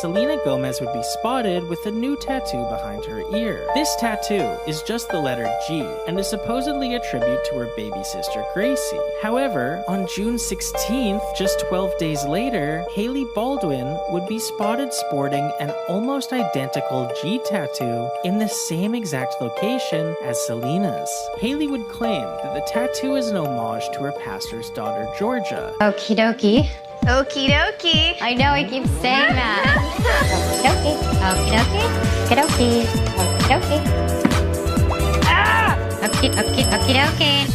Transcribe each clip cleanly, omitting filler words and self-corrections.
Selena Gomez would be spotted with a new tattoo behind her ear. This tattoo is just the letter G and is supposedly a tribute to her baby sister Gracie. However, on June 16th, just 12 days later, Hailey Baldwin would be spotted sporting an almost identical G tattoo in the same exact location as Selena's. Hailey would claim that the tattoo is an homage to her pastor's daughter Georgia. Okie dokie. Okie dokie. I know I keep saying that. Okie dokie. Okie dokie. Okie dokie. Ah! Okie dokie. Okie dokie.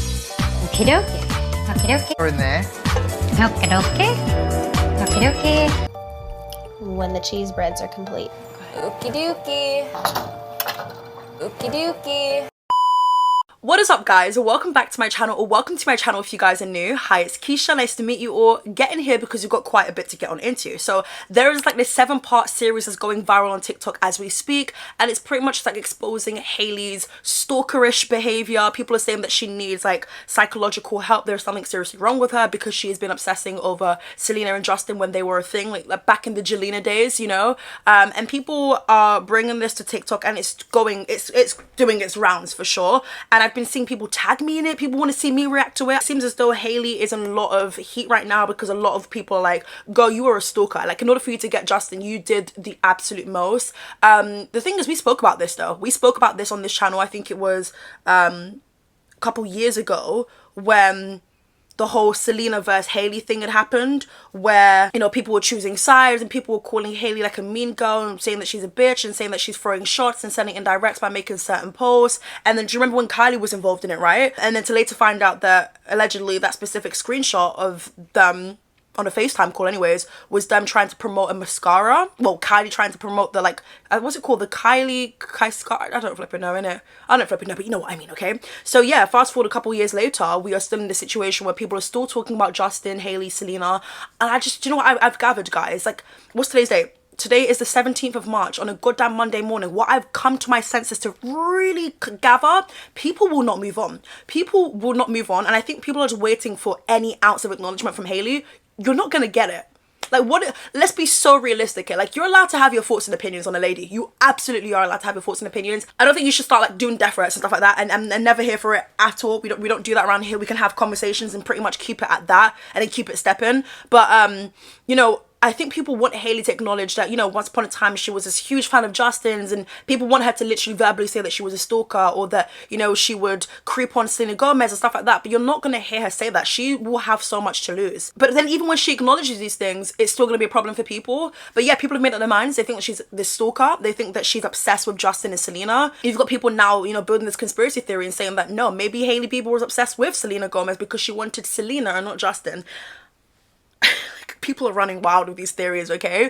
Okie dokie. Okie dokie. We're in there. Okie dokie. Okie dokie. When the cheese breads are complete. Okie dokie. Okie dokie. What is up, guys? Welcome back to my channel, or welcome to my channel if you guys are new. Hi, it's Keisha. Nice to meet you all. Get in here because we've got quite a bit to get on into. So there is like this 7-part series that's going viral on TikTok as we speak, and it's pretty much like exposing Hailey's stalkerish behavior. People are saying that she needs like psychological help. There's something seriously wrong with her because she has been obsessing over Selena and Justin when they were a thing, like back in the Jelena days, you know. And people are bringing this to TikTok, and it's doing its rounds for sure. And I've been seeing people tag me in it. People want to see me react to it. It seems as though Hailey is in a lot of heat right now because a lot of people are like, girl, you were a stalker. Like, in order for you to get Justin, you did the absolute most. The thing is, we spoke about this though. We spoke about this on this channel. I think it was a couple years ago when the whole Selena versus Hailey thing had happened, where, you know, people were choosing sides and people were calling Hailey like a mean girl and saying that she's a bitch and saying that she's throwing shots and sending indirects by making certain posts. And then do you remember when Kylie was involved in it, right? And then to later find out that allegedly that specific screenshot of them on a FaceTime call anyways was them trying to promote a mascara. Well, Kylie trying to promote the like, what's it called? The Kylie I don't flipping know, innit? I don't flipping know, but you know what I mean, okay? So yeah, fast forward a couple years later, we are still in this situation where people are still talking about Justin, Hailey, Selena. And I just, do you know what I've gathered, guys? Like, what's today's date? Today is the 17th of March on a goddamn Monday morning. What I've come to my senses to really gather, people will not move on. People will not move on. And I think people are just waiting for any ounce of acknowledgement from Hailey. You're not gonna get it. Like, what? Let's be so realistic here. Like, you're allowed to have your thoughts and opinions on a lady. You absolutely are allowed to have your thoughts and opinions. I don't think you should start like doing death threats and stuff like that and never here for it at all. We don't do that around here. We can have conversations and pretty much keep it at that and then keep it stepping. But you know, I think people want Hailey to acknowledge that, you know, once upon a time she was this huge fan of Justin's, and people want her to literally verbally say that she was a stalker or that, you know, she would creep on Selena Gomez and stuff like that. But you're not going to hear her say that. She will have so much to lose. But then even when she acknowledges these things, it's still going to be a problem for people. But yeah, people have made up their minds. They think that she's this stalker. They think that she's obsessed with Justin and Selena. You've got people now, you know, building this conspiracy theory and saying that, no, maybe Hailey Bieber was obsessed with Selena Gomez because she wanted Selena and not Justin. People are running wild with these theories, okay?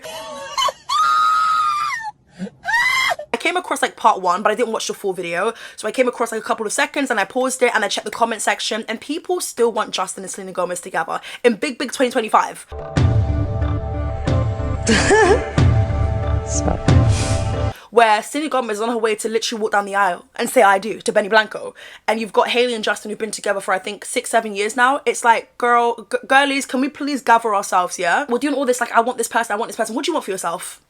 I came across like part 1, but I didn't watch the full video. So I came across like a couple of seconds and I paused it and I checked the comment section, and people still want Justin and Selena Gomez together in big 2025. Stop. Where Selena Gomez is on her way to literally walk down the aisle and say I do to Benny Blanco, and you've got Hailey and Justin who've been together for I think 6-7 years now. It's like, girlies, can we please gather ourselves? Yeah, we're doing all this like, I want this person, what do you want for yourself?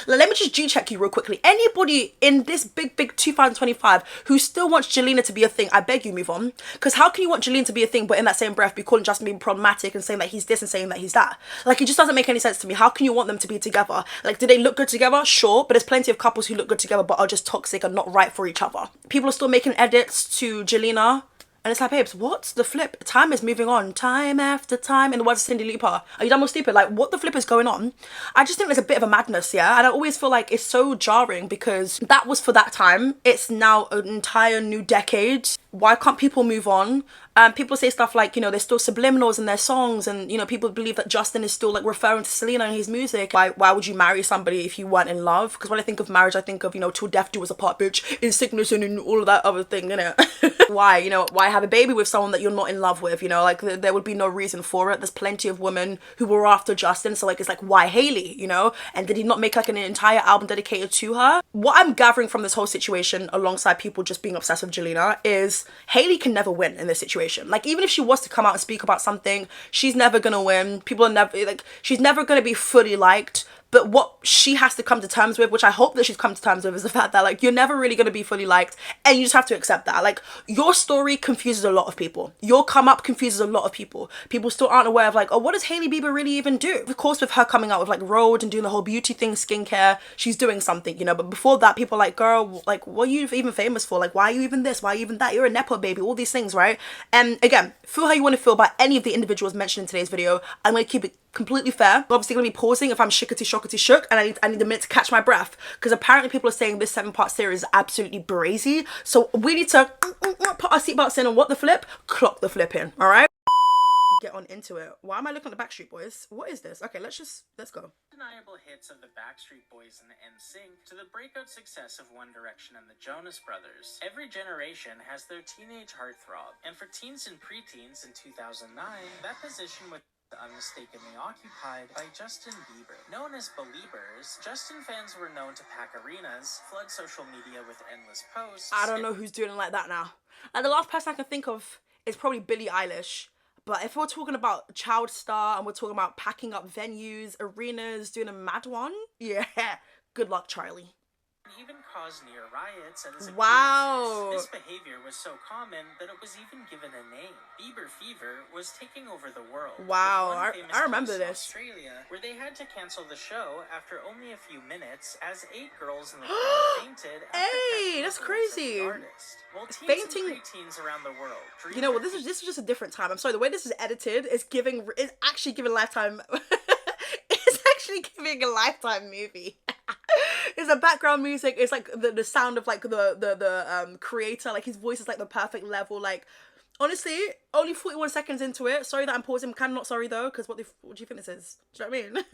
Let me just G-check you real quickly. Anybody in this big 2025 who still wants Jelena to be a thing, I beg you move on. Because how can you want Jelena to be a thing but in that same breath be calling Justin being problematic and saying that he's this and saying that he's that? Like, it just doesn't make any sense to me. How can you want them to be together? Like, do they look good together? Sure, but there's plenty of couples who look good together but are just toxic and not right for each other. People are still making edits to Jelena. And it's like, babes, what's the flip? Time is moving on, time after time. In the words of Cindy Lauper, are you done with stupid? Like, what the flip is going on? I just think there's a bit of a madness, yeah? And I always feel like it's so jarring because that was for that time. It's now an entire new decade. Why can't people move on? People say stuff like, you know, there's still subliminals in their songs, and, you know, people believe that Justin is still like referring to Selena in his music. Why would you marry somebody if you weren't in love? Because when I think of marriage, I think of, you know, till death do us apart, bitch, in sickness and in all of that other thing, innit? Why, you know, why have a baby with someone that you're not in love with? You know, like, there would be no reason for it. There's plenty of women who were after Justin, so like, it's like, why Hailey, you know? And did he not make like an entire album dedicated to her? What I'm gathering from this whole situation, alongside people just being obsessed with Jelena, is Hailey can never win in this situation. Like, even if she was to come out and speak about something, she's never gonna win. People are never, like, she's never gonna be fully liked But what she has to come to terms with, which I hope that she's come to terms with, is the fact that like you're never really going to be fully liked, and you just have to accept that. Like your story confuses a lot of people. Your come up confuses a lot of people. People still aren't aware of like, oh, what does Hailey Bieber really even do? Of course, with her coming out with like Road and doing the whole beauty thing, skincare, she's doing something, you know. But before that, people are like, girl, like what are you even famous for? Like why are you even this? Why are you even that? You're a nepo baby. All these things, right? And again, feel how you want to feel about any of the individuals mentioned in today's video. I'm going to keep it completely fair. I'm obviously going to be pausing if I'm shookity shook, and I need a minute to catch my breath, because apparently people are saying this 7-part series is absolutely brazy. So we need to put our seatbelts in and what the flip? Clock the flip in, all right? Get on into it. Why am I looking at the Backstreet Boys? What is this? Okay, let's go. Undeniable hits of the Backstreet Boys and NSYNC to the breakout success of One Direction and the Jonas Brothers. Every generation has their teenage heartthrob, and for teens and preteens in 2009, that position was unmistakably occupied by Justin Bieber. Known as Beliebers, Justin fans were known to pack arenas, flood social media with endless posts. I don't know who's doing it like that now. Like the last person I can think of is probably Billie Eilish. But if we're talking about child star and we're talking about packing up venues, arenas, doing a mad one, yeah, good luck, Charlie. Even caused near riots at his appearances. Wow. This behavior was so common that it was even given a name. Bieber fever was taking over the world. Wow, With one famous I remember case in this. Australia, where they had to cancel the show after only a few minutes, as 8 girls in the crowd fainted. Hey, that's crazy. Well, teens Fainting. and preteens around the world. You know what? This is just a different time. I'm sorry. The way this is edited is actually giving Lifetime. It's actually giving a Lifetime movie. It's a background music. It's like the sound of like the creator. Like his voice is like the perfect level. Like honestly, only 41 seconds into it. Sorry that I'm pausing. Kind of not sorry though, because what do you think this is? Do you know what I mean?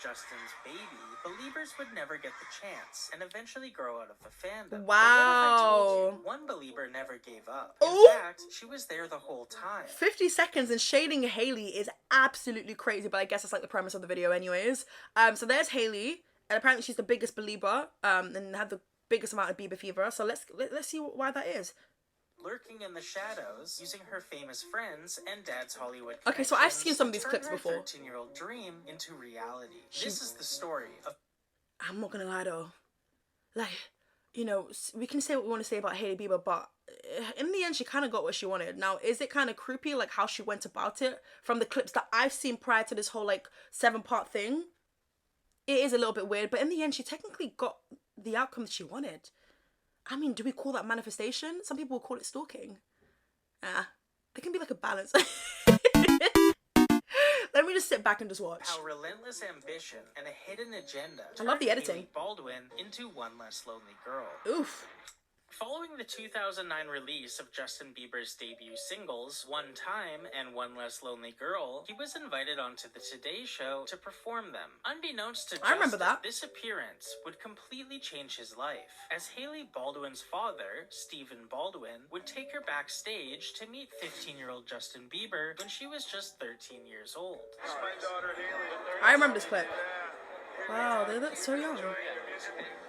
Justin's baby, Beliebers would never get the chance and eventually grow out of the fandom. Wow. But what if I told you one Belieber never gave up? In Ooh. fact, she was there the whole time. 50 seconds and shading Hailey is absolutely crazy, but I guess that's like the premise of the video anyways. So there's Hailey, and apparently she's the biggest Belieber, and had the biggest amount of Bieber fever. So let's see why that is. Lurking in the shadows, using her famous friends and dad's Hollywood Okay, so I've seen some of these to clips turn her before. 13-year-old dream into reality. This is the story of... I'm not gonna lie though, like, you know, we can say what we want to say about Hailey Bieber, but in the end she kind of got what she wanted. Now, is it kind of creepy like how she went about it from the clips that I've seen prior to this whole like 7-part thing? It is a little bit weird, but in the end she technically got the outcome that she wanted. I mean, do we call that manifestation? Some people will call it stalking. There can be like a balance. Let me just sit back and just watch. How relentless ambition and a hidden agenda I love the turned editing. Hailey Baldwin into One Less Lonely Girl. Oof. Following the 2009 release of Justin Bieber's debut singles, One Time and One Less Lonely Girl, he was invited onto the Today Show to perform them. Unbeknownst to Justin, I remember that. This appearance would completely change his life, as Hailey Baldwin's father, Stephen Baldwin, would take her backstage to meet 15-year-old Justin Bieber when she was just 13 years old. I remember this clip. Wow, they look so young.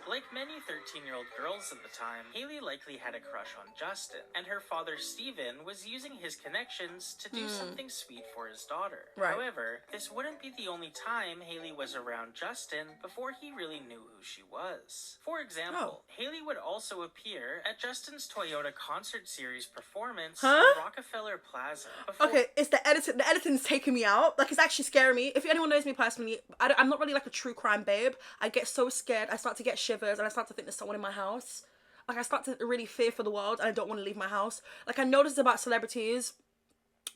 Like many 13-year-old girls at the time, Hailey likely had a crush on Justin, and her father Stephen was using his connections to do something sweet for his daughter. Right. However, this wouldn't be the only time Hailey was around Justin before he really knew who she was. For example, Hailey would also appear at Justin's Toyota concert series performance in Rockefeller Plaza. Okay, it's the editing. The editing's taking me out. Like, it's actually scaring me. If anyone knows me personally, I'm not really like a true crime babe. I get so scared. I start to get shivers and I start to think there's someone in my house. Like, I start to really fear for the world and I don't want to leave my house. Like, I know this is about celebrities.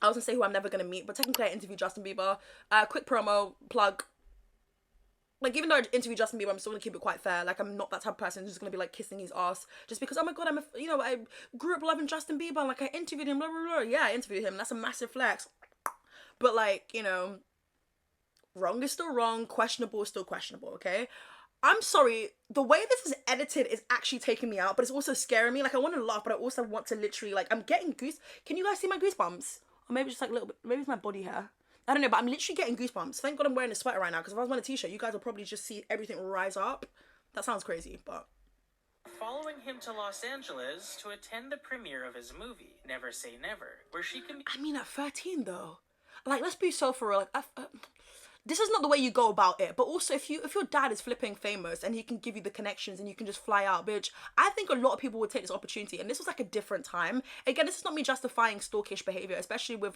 I was gonna say who I'm never gonna meet, but technically I interviewed Justin Bieber. Quick promo, plug. Like, even though I interviewed Justin Bieber, I'm still gonna keep it quite fair. Like, I'm not that type of person who's just gonna be like kissing his ass just because, oh my god, I grew up loving Justin Bieber. Like, I interviewed him, blah, blah, blah. Yeah, I interviewed him. That's a massive flex. But, like, you know, wrong is still wrong. Questionable is still questionable, okay? I'm sorry, the way this is edited is actually taking me out, but it's also scaring me. Like, I want to laugh, but I also want to literally, like, I'm getting Can you guys see my goosebumps? Or maybe just like a little bit, maybe it's my body hair. I don't know, but I'm literally getting goosebumps. Thank God I'm wearing a sweater right now, because if I was wearing a t-shirt, you guys will probably just see everything rise up. That sounds crazy, but... Following him to Los Angeles to attend the premiere of his movie, Never Say Never, where she can... I mean, at 13, though. Like, let's be so for real. Like, this is not the way you go about it. But also, if your dad is flipping famous and he can give you the connections and you can just fly out, bitch, I think a lot of people would take this opportunity. And this was like a different time. Again, this is not me justifying stalkish behavior, especially with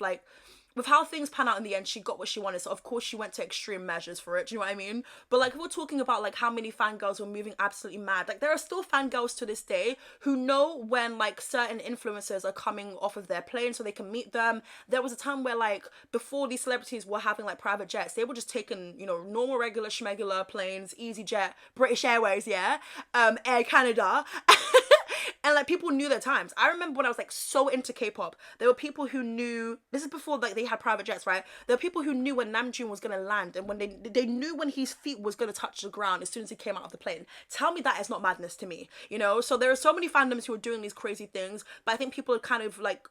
how things pan out in the end. She got what she wanted, so of course she went to extreme measures for it. Do you know what I mean? But like, if we're talking about like how many fangirls were moving absolutely mad, like there are still fangirls to this day who know when like certain influencers are coming off of their plane so they can meet them. There was a time where like before these celebrities were having like private jets, they were just taking, you know, normal regular schmegular planes, EasyJet, British Airways, yeah, Air Canada. And like people knew their times. I remember when I was like so into K-pop, there were people who knew, this is before like they had private jets, right? There were people who knew when Namjoon was gonna land, and when they knew when his feet was gonna touch the ground as soon as he came out of the plane. Tell me that is not madness to me, you know? So there are so many fandoms who are doing these crazy things, but I think people are kind of like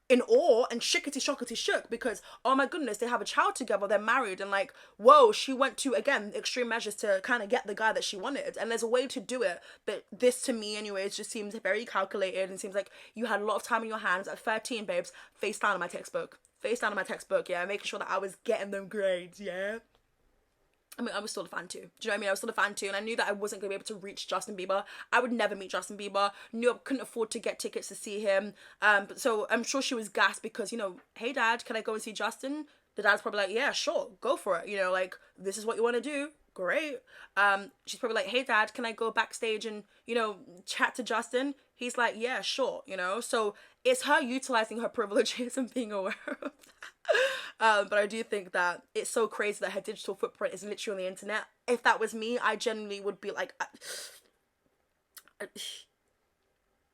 in awe and shookity shook because, oh my goodness, they have a child together, they're married, and like, whoa, she went to, again, extreme measures to kind of get the guy that she wanted. And there's a way to do it, but this to me anyways just seems very calculated and seems like you had a lot of time in your hands. At 13, babes, face down on my textbook, yeah, making sure that I was getting them grades, yeah. I mean, I was still a fan too. Do you know what I mean? I was still a fan too, and I knew that I wasn't going to be able to reach Justin Bieber. I would never meet Justin Bieber. Knew I couldn't afford to get tickets to see him. But so I'm sure she was gassed because, you know, hey dad, can I go and see Justin? The dad's probably like, yeah, sure, go for it. You know, like, this is what you want to do. Great. She's probably like, hey dad, can I go backstage and, you know, chat to Justin? He's like, yeah, sure, you know. So it's her utilizing her privileges and being aware of that. But I do think that it's so crazy that her digital footprint is literally on the internet. If that was me, I genuinely would be like,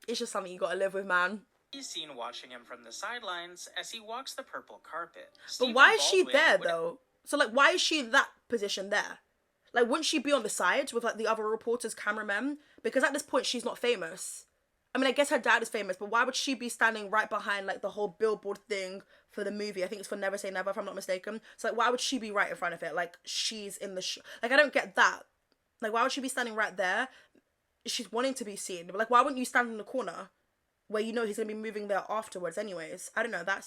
it's just something you gotta live with, man. He's seen watching him from the sidelines as he walks the purple carpet. But why is she there though? So like, why is she in that position there? Like, wouldn't she be on the side with like the other reporters, cameramen? Because at this point, she's not famous. I mean, I guess her dad is famous, but why would she be standing right behind like the whole billboard thing for the movie? I think it's for Never Say Never, if I'm not mistaken. So like, why would she be right in front of it? Like, she's in the like, I don't get that. Like, why would she be standing right there? She's wanting to be seen, but like, why wouldn't you stand in the corner where you know he's gonna be moving there afterwards anyways? I don't know, that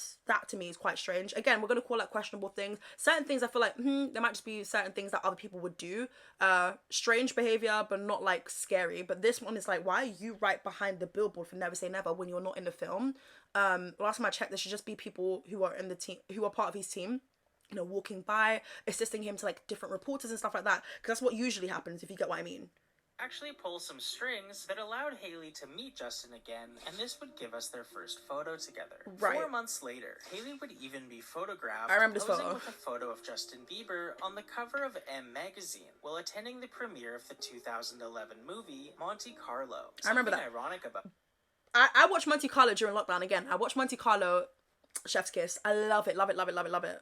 to me is quite strange. Again, we're gonna call out questionable things. Certain things I feel like there might just be certain things that other people would do, strange behavior but not like scary. But this one is like, why are you right behind the billboard for Never Say Never when you're not in the film? Last time I checked, there should just be people who are in the team, who are part of his team, you know, walking by, assisting him to like different reporters and stuff like that, because that's what usually happens, if you get what I mean. Actually pull some strings that allowed Hailey to meet Justin again, and this would give us their first photo together. Right. 4 months later, Hailey would even be photographed I remember this posing photo. with a photo of Justin Bieber on the cover of M magazine while attending the premiere of the 2011 movie Monte Carlo. I remember that. Ironic about I watched Monte Carlo during lockdown again. I watched Monte Carlo, chef's kiss. I love it, love it, love it, love it, love it.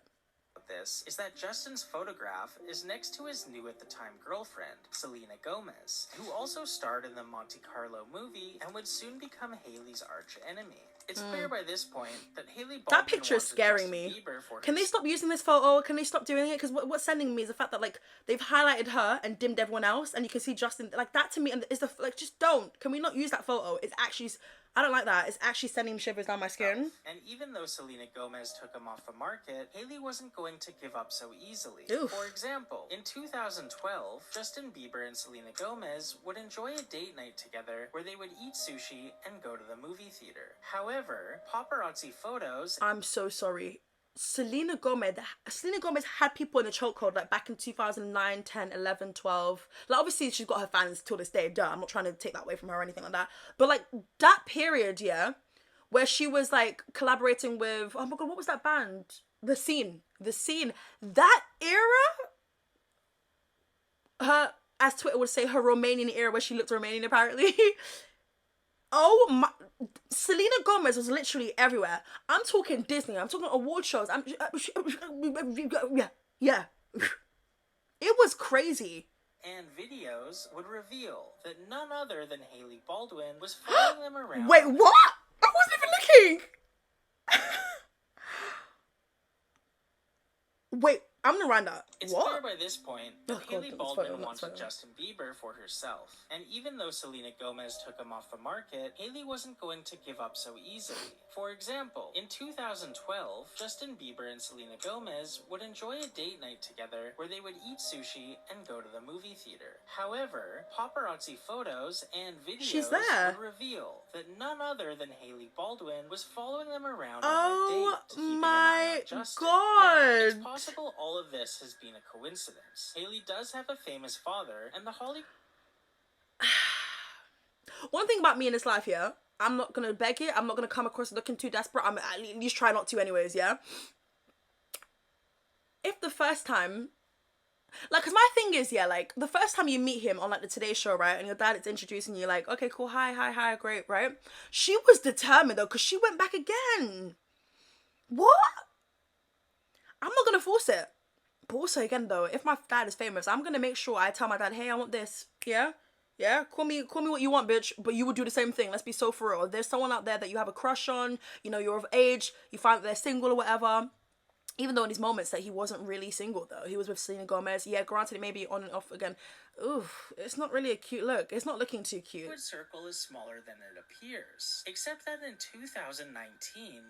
this is that Justin's photograph is next to his new at the time girlfriend, Selena Gomez, who also starred in the Monte Carlo movie and would soon become Hailey's arch enemy. It's clear by this point that Hailey Baldwin that picture is wanted scaring Justin me. Bieber for Can they stop using this photo? Can they stop doing it? Because what's sending me is the fact that like they've highlighted her and dimmed everyone else, and you can see Justin. Like that to me, and is the like just don't. Can we not use that photo? It's actually. I don't like that. It's actually sending shivers down my skin. And even though Selena Gomez took him off the market, Hailey wasn't going to give up so easily. Oof. For example, in 2012, Justin Bieber and Selena Gomez would enjoy a date night together where they would eat sushi and go to the movie theater. However, paparazzi photos... I'm so sorry. Selena Gomez had people in the chokehold like back in 2009, 10, 11, 12. Like obviously she's got her fans till this day, duh. I'm not trying to take that away from her or anything like that. But like that period, yeah, where she was like collaborating with, oh my god, what was that band? The Scene. That era, her, as Twitter would say, her Romanian era where she looked Romanian apparently. Oh my, Selena Gomez was literally everywhere. I'm talking Disney, I'm talking award shows, yeah. It was crazy. And videos would reveal that none other than Hailey Baldwin was following them around. Wait, what? I wasn't even looking. Wait, I'm gonna run that. It's What? clear by this point that Oh, God, Hailey that's Baldwin fine, that's wanted fine. Justin Bieber for herself. And even though Selena Gomez took him off the market, Hailey wasn't going to give up so easily. For example, in 2012, Justin Bieber and Selena Gomez would enjoy a date night together where they would eat sushi and go to the movie theater. However, paparazzi photos and She's videos there. would reveal that none other than Hailey Baldwin was following them around Oh on their date, keeping an eye my on Justin. God. Now, it's possible all of this has been a coincidence. Hailey does have a famous father, and the Hollywood... One thing about me in this life, yeah, I'm not gonna beg it. I'm not gonna come across looking too desperate. I'm at least try not to anyways, yeah? If the first time... Like, cause my thing is, yeah, like, the first time you meet him on, like, the Today Show, right, and your dad is introducing you, like, okay, cool, hi, great, right? She was determined, though, because she went back again. What? I'm not gonna force it. But also, again, though, if my dad is famous, I'm gonna make sure I tell my dad, hey, I want this, yeah? Yeah, call me what you want, bitch, but you would do the same thing. Let's be so for real. If there's someone out there that you have a crush on, you know, you're of age, you find that they're single or whatever... Even though in these moments that he wasn't really single, though. He was with Selena Gomez. Yeah, granted, it may be on and off again. Oof, it's not really a cute look. It's not looking too cute. circle is smaller than it appears. Except that in 2019,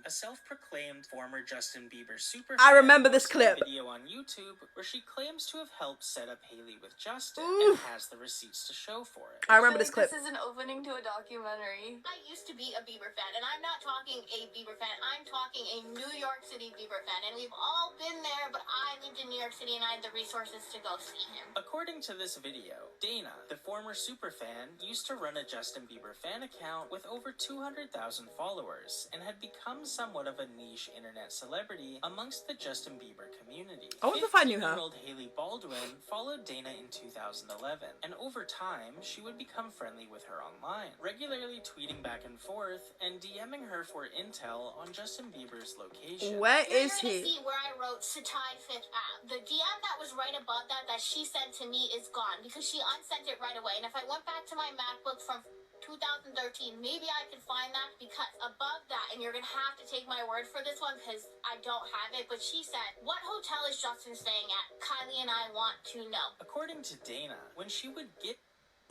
a self-proclaimed former Justin Bieber superfan I remember this posted a clip. video on YouTube where she claims to have helped set up Hailey with Justin and has the receipts to show for it. I remember this clip. This is an opening to a documentary. I used to be a Bieber fan, and I'm not talking a Bieber fan. I'm talking a New York City Bieber fan, and we've all been there, but I lived in New York City, and I had the resources to go see him. According to this video, Dana, the former superfan, used to run a Justin Bieber fan account with over 200,000 followers and had become somewhat of a niche internet celebrity amongst the Justin Bieber community. I wonder if I knew her. 15-year-old Hailey Baldwin followed Dana in 2011, and over time, she would become friendly with her online, regularly tweeting back and forth and DMing her for intel on Justin Bieber's location. Where You're is gonna he? see where I wrote Satai Fifth App. The DM that was right above that she sent to me is gone because she unsent it right away. And if I went back to my MacBook from 2013, maybe I could find that, because above that, and you're gonna have to take my word for this one because I don't have it, but she said, what hotel is Justin staying at? Kylie and I want to know. According to Dana, when she would get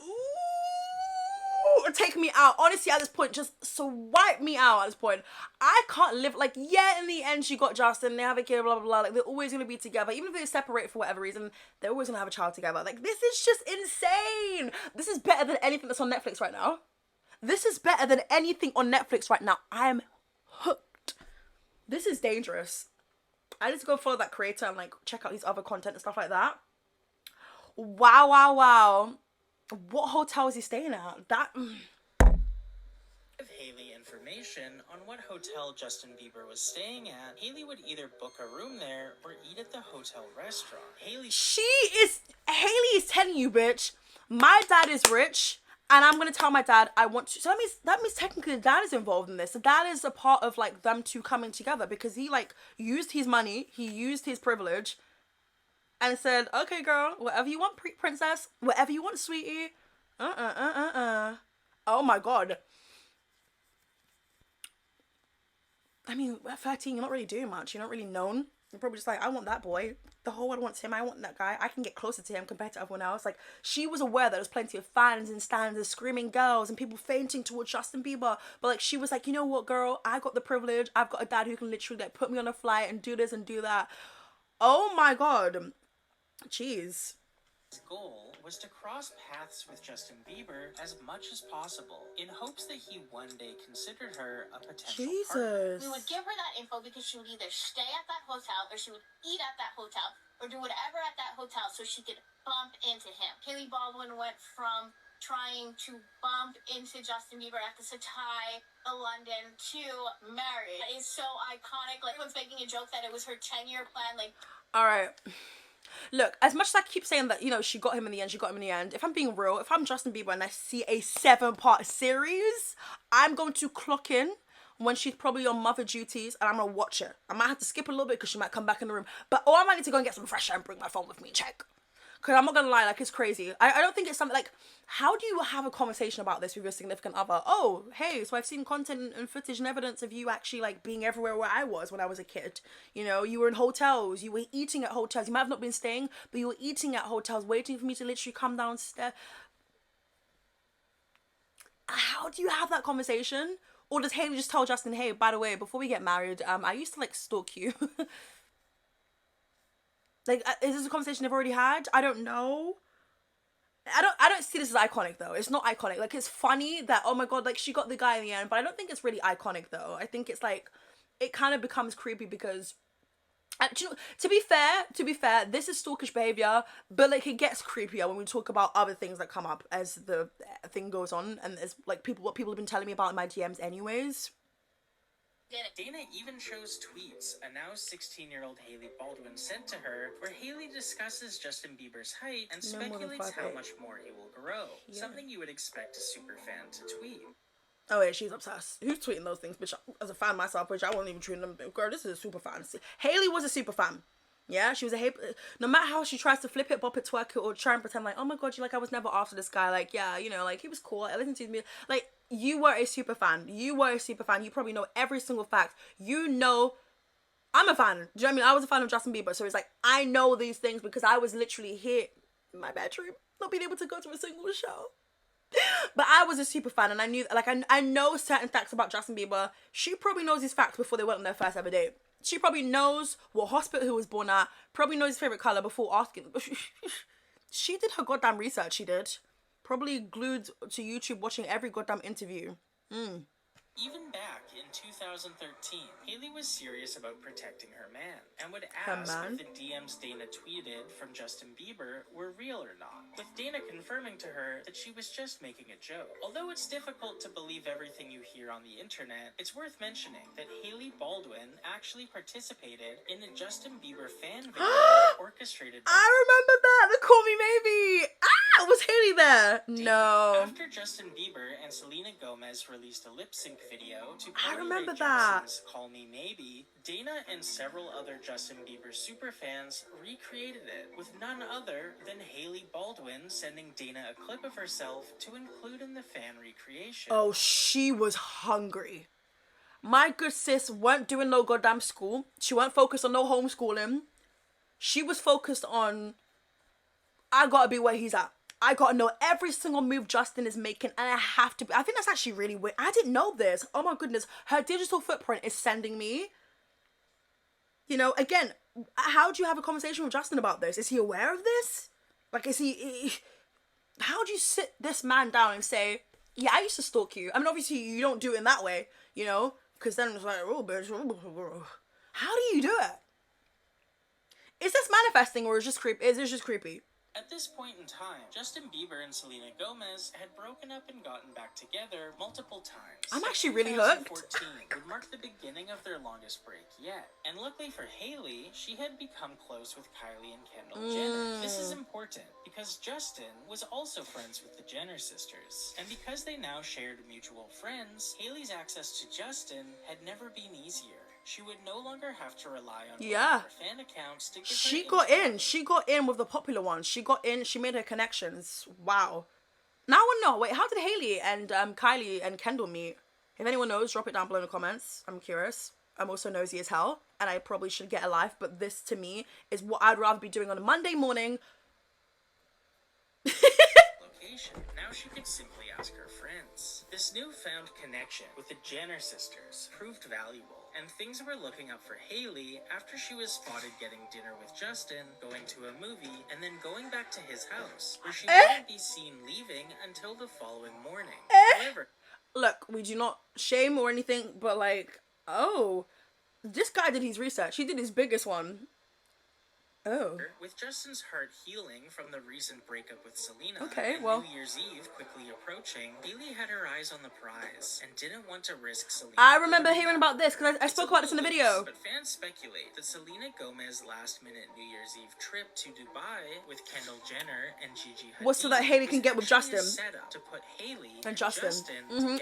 Ooh, take me out. Honestly, at this point, just swipe me out at this point. I can't live, like, yeah, in the end, she got Justin, they have a kid, blah, blah, blah. Like, they're always going to be together. Even if they separate for whatever reason, they're always going to have a child together. Like, this is just insane. This is better than anything that's on Netflix right now. This is better than anything on Netflix right now. I am hooked. This is dangerous. I need to go follow that creator and, like, check out his other content and stuff like that. Wow, wow, wow. What hotel is he staying at? give Hailey information on what hotel Justin Bieber was staying at, Hailey would either book a room there or eat at the hotel restaurant. Hailey is telling you, bitch, my dad is rich, and I'm gonna tell my dad I want to. So that means technically the dad is involved in this. The dad is a part of like them two coming together because he like used his money, he used his privilege, and said, "Okay, girl, whatever you want, princess, whatever you want, sweetie." Oh my god. I mean, at 13, you're not really doing much. You're not really known. You're probably just like, I want that boy. The whole world wants him. I want that guy. I can get closer to him compared to everyone else. Like, she was aware that there was plenty of fans and stands and screaming girls and people fainting towards Justin Bieber. But, like, she was like, you know what, girl? I got the privilege. I've got a dad who can literally, like, put me on a flight and do this and do that. Oh, my God. Jeez. His goal was to cross paths with Justin Bieber as much as possible in hopes that he one day considered her a potential partner. We would give her that info because she would either stay at that hotel or she would eat at that hotel or do whatever at that hotel so she could bump into him. Hailey Baldwin went from trying to bump into Justin Bieber at the Satai, London, to marriage. It is so iconic. Like, everyone's making a joke that it was her 10-year plan. Like, all right. Look, as much as I keep saying that, you know, she got him in the end, if I'm being real, if I'm Justin Bieber and I see a 7-part series, I'm going to clock in when she's probably on mother duties and I'm going to watch it. I might have to skip a little bit because she might come back in the room, but I might need to go and get some fresh air and bring my phone with me and check. Because I'm not gonna lie, like, it's crazy. I don't think it's something like, how do you have a conversation about this with your significant other? Oh, hey, so I've seen content and footage and evidence of you actually like being everywhere where I was when I was a kid. You know, you were in hotels, you were eating at hotels. You might have not been staying, but you were eating at hotels, waiting for me to literally come downstairs. How do you have that conversation? Or does Hailey just tell Justin, hey, by the way, before we get married, I used to like stalk you. Like, is this a conversation they've already had? I don't know. I don't see this as iconic though. It's not iconic. Like, it's funny that, oh my god, like she got the guy in the end, but I don't think it's really iconic though. I think it's like, it kind of becomes creepy because, you know, to be fair, this is stalkish behavior, but like it gets creepier when we talk about other things that come up as the thing goes on, and as like what people have been telling me about in my DMs anyways. Dana even shows tweets a now 16-year-old Hailey Baldwin sent to her, where Hailey discusses Justin Bieber's height and speculates how much more he will grow. Yeah. Something you would expect a superfan to tweet. Oh wait, she's obsessed. Who's tweeting those things? Bitch, as a fan myself, which I wasn't even tweeting them. Girl, this is a super fan. Hailey was a super fan. Yeah, she was no matter how she tries to flip it, bop it, twerk it, or try and pretend like, oh my god, I was never after this guy. Like, yeah, you know, like, he was cool. I listened to his music. Like, you were a super fan. You probably know every single fact. You know, I'm a fan. Do you know what I mean? I was a fan of Justin Bieber. So it's like, I know these things because I was literally here in my bedroom, not being able to go to a single show. But I was a super fan, and I knew, like, I know certain facts about Justin Bieber. She probably knows these facts before they went on their first ever date. She probably knows what hospital he was born at, probably knows his favourite colour before asking. She did her goddamn research, she did. Probably glued to YouTube watching every goddamn interview. Even back in 2013, Hailey was serious about protecting her man and would ask if the DMs Dana tweeted from Justin Bieber were real or not, with Dana confirming to her that she was just making a joke. Although it's difficult to believe everything you hear on the internet, it's worth mentioning that Hailey Baldwin actually participated in a Justin Bieber fan video orchestrated by... I remember that! The Call Me Maybe! Was Hailey there? No. After Justin Bieber and Selena Gomez released a lip-sync video to I remember Ray that. Jepsen's Call Me Maybe, Dana and several other Justin Bieber superfans recreated it, with none other than Hailey Baldwin sending Dana a clip of herself to include in the fan recreation. Oh, she was hungry. My good sis weren't doing no goddamn school. She weren't focused on no homeschooling. She was focused on, I gotta be where he's at. I gotta know every single move Justin is making, and I have to be. I think that's actually really weird. I didn't know this. Oh my goodness. Her digital footprint is sending me. You know, again, how do you have a conversation with Justin about this? Is he aware of this? Like, how do you sit this man down and say, yeah, I used to stalk you? I mean, obviously, you don't do it in that way, you know? Because then it's like, oh, bitch. How do you do it? Is this manifesting, or is this just creepy? At this point in time, Justin Bieber and Selena Gomez had broken up and gotten back together multiple times. I'm actually really hooked. 2014 would mark the beginning of their longest break yet. And luckily for Hailey, she had become close with Kylie and Kendall Jenner. This is important because Justin was also friends with the Jenner sisters. And because they now shared mutual friends, Hailey's access to Justin had never been easier. She would no longer have to rely on her fan accounts to give She got in. She got in with the popular ones. She got in. She made her connections. Wow. Now I know. Wait, how did Hailey and Kylie and Kendall meet? If anyone knows, drop it down below in the comments. I'm curious. I'm also nosy as hell, and I probably should get a life, but this to me is what I'd rather be doing on a Monday morning. Location. Now she could simply ask her friends. This newfound connection with the Jenner sisters proved valuable. And things were looking up for Hailey after she was spotted getting dinner with Justin, going to a movie, and then going back to his house, where she wouldn't be seen leaving until the following morning. However, look, we do not shame or anything, but like, oh, this guy did his research. He did his biggest one. Oh. With Justin's heart healing from the recent breakup with Selena, and New Year's Eve quickly approaching, Hailey had her eyes on the prize and didn't want to risk Selena. I remember hearing about this because I spoke about this in the video. But fans speculate that Selena Gomez's last-minute New Year's Eve trip to Dubai with Kendall Jenner and Gigi Hadid was so that Hailey can get with Justin. Set up to put Hailey and Justin.